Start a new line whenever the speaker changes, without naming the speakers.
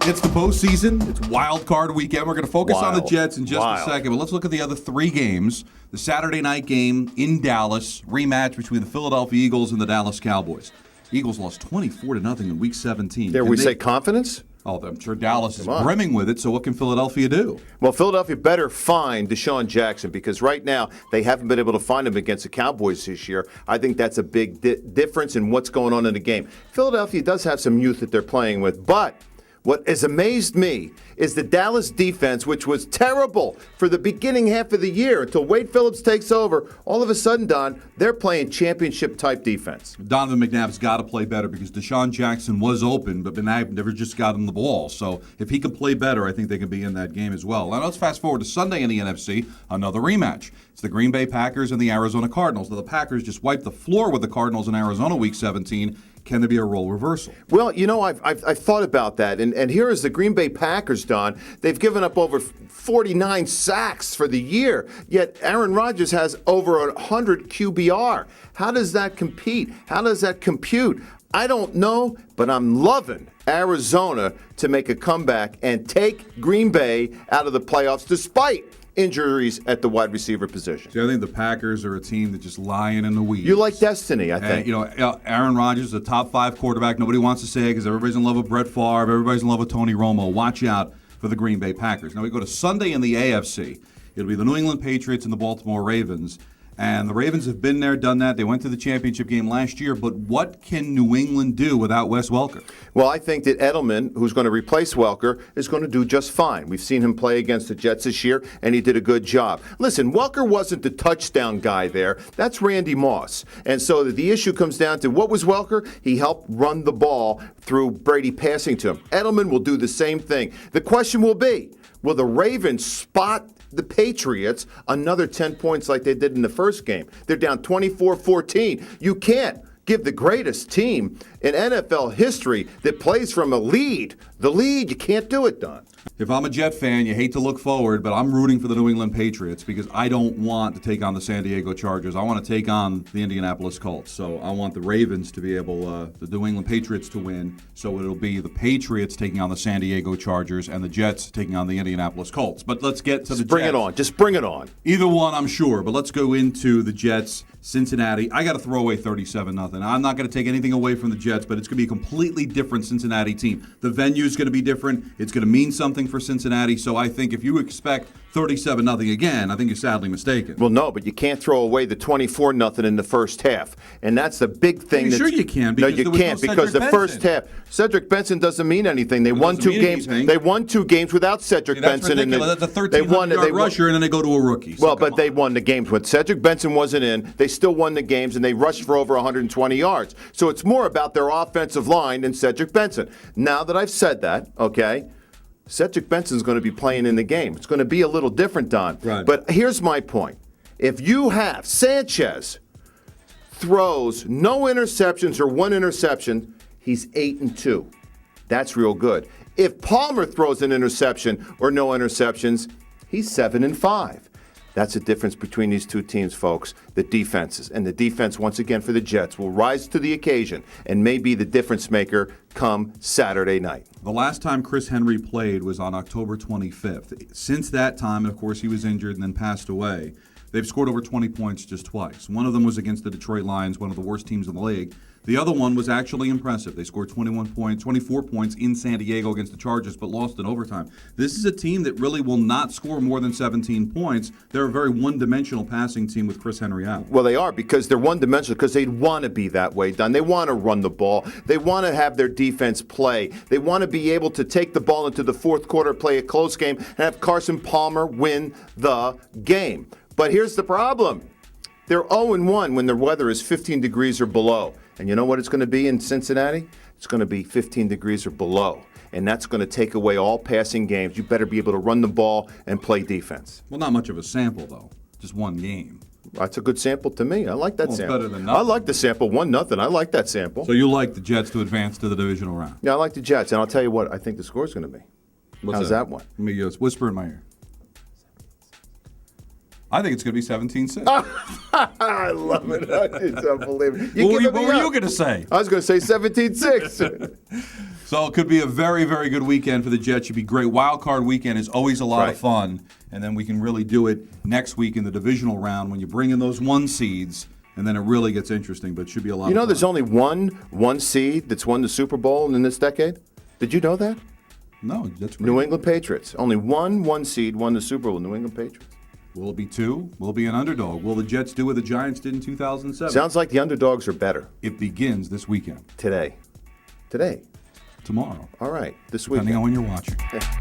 It's the postseason. It's wild card weekend. We're going to focus on the Jets in just a second, but let's look at the other three games. The Saturday night game in Dallas, rematch between the Philadelphia Eagles and the Dallas Cowboys. Eagles lost 24-0 in Week 17.
Dare we say confidence?
Oh, I'm sure Dallas is brimming with it, so what can Philadelphia do?
Well, Philadelphia better find Deshaun Jackson because right now they haven't been able to find him against the Cowboys this year. I think that's a big difference in what's going on in the game. Philadelphia does have some youth that they're playing with, but what has amazed me is the Dallas defense, which was terrible for the beginning half of the year until Wade Phillips takes over. All of a sudden, Don, they're playing championship-type defense.
Donovan McNabb's got to play better because Deshaun Jackson was open, but McNabb never just got him the ball. So if he can play better, I think they can be in that game as well. Now let's fast forward to Sunday in the NFC, another rematch. It's the Green Bay Packers and the Arizona Cardinals. Now the Packers just wiped the floor with the Cardinals in Arizona Week 17. Can there be a role reversal?
Well, you know, I've thought about that. And here is the Green Bay Packers, Don. They've given up over 49 sacks for the year, yet Aaron Rodgers has over 100 QBR. How does that compete? How does that compute? I don't know, but I'm loving Arizona to make a comeback and take Green Bay out of the playoffs despite injuries at the wide receiver position.
See, I think the Packers are a team that's just lying in the weeds.
You like destiny, I think.
And, Aaron Rodgers is a top 5 quarterback. Nobody wants to say it because everybody's in love with Brett Favre. Everybody's in love with Tony Romo. Watch out for the Green Bay Packers. Now we go to Sunday in the AFC. It'll be the New England Patriots and the Baltimore Ravens. And the Ravens have been there, done that. They went to the championship game last year. But what can New England do without Wes Welker?
Well, I think that Edelman, who's going to replace Welker, is going to do just fine. We've seen him play against the Jets this year, and he did a good job. Listen, Welker wasn't the touchdown guy there. That's Randy Moss. And so the issue comes down to what was Welker? He helped run the ball through Brady passing to him. Edelman will do the same thing. The question will be, will the Ravens spot the Patriots another 10 points like they did in the first game? They're down 24-14. You can't give the greatest team in NFL history that plays from the lead, you can't do it, Don.
If I'm a Jet fan, you hate to look forward, but I'm rooting for the New England Patriots because I don't want to take on the San Diego Chargers. I want to take on the Indianapolis Colts. So I want the Ravens to be able, the New England Patriots to win. So it'll be the Patriots taking on the San Diego Chargers and the Jets taking on the Indianapolis Colts. But let's get to the Jets.
Bring it on. Just bring it on.
Either one, I'm sure. But let's go into the Jets, Cincinnati. I got to throw away 37-0. I'm not going to take anything away from the Jets, but it's going to be a completely different Cincinnati team. The venue's going to be different. It's going to mean something for Cincinnati. So I think if you expect 37-0 again, I think you're sadly mistaken.
Well, no, but you can't throw away the 24-0 in the first half. And that's the big thing.
Sure you can.
No, you can't because the first half, Cedric Benson doesn't mean anything. They won 2 games. They won 2 games without Cedric Benson.
Ridiculous. That's a 1300-yard rusher, and then they go to a rookie.
So but they won the games. When Cedric Benson wasn't in, they still won the games, and they rushed for over 120 yards. So it's more about their offensive line than Cedric Benson. Now that I've said that, okay, Cedric Benson's going to be playing in the game. It's going to be a little different, Don.
Right.
But here's my point. If you have Sanchez throws no interceptions or 1 interception, he's 8-2. That's real good. If Palmer throws an interception or no interceptions, he's 7-5. That's the difference between these two teams, folks, the defenses. And the defense, once again, for the Jets will rise to the occasion and may be the difference maker come Saturday night.
The last time Chris Henry played was on October 25th. Since that time, and of course he was injured and then passed away, they've scored over 20 points just twice. One of them was against the Detroit Lions, one of the worst teams in the league. The other one was actually impressive. They scored 24 points in San Diego against the Chargers, but lost in overtime. This is a team that really will not score more than 17 points. They're a very one-dimensional passing team with Chris Henry out.
Well, they are because they're one-dimensional because they want to be that way, Don. They want to run the ball. They want to have their defense play. They want to be able to take the ball into the fourth quarter, play a close game, and have Carson Palmer win the game. But here's the problem. They're 0-1 when the weather is 15 degrees or below. And you know what it's going to be in Cincinnati? It's going to be 15 degrees or below. And that's going to take away all passing games. You better be able to run the ball and play defense.
Well, not much of a sample, though. Just one game.
That's a good sample to me. I like that sample.
Better than nothing.
I like the sample. 1-0. I like that sample.
So you like the Jets to advance to the divisional round?
Yeah, I like the Jets. And I'll tell you what I think the score is going to be. How's that one?
Let me just whisper in my ear. I think it's going to be 17-6.
I love it. It's unbelievable.
What were you going to say?
I was going to say 17-6.
So it could be a very, very good weekend for the Jets. Should be great. Wild card weekend is always a lot
Right.
of fun, and then we can really do it next week in the divisional round when you bring in those 1 seeds, and then it really gets interesting. But it should be a lot.
You know,
of fun.
there's only one seed that's won the Super Bowl in this decade. Did you know that?
No, that's great.
New England Patriots. Only one seed won the Super Bowl. New England Patriots.
Will it be 2? Will it be an underdog? Will the Jets do what the Giants did in 2007?
Sounds like the underdogs are better
It begins this weekend,
today.
tomorrow,
All right, this
depending
weekend.
on when you're watching.
Yeah.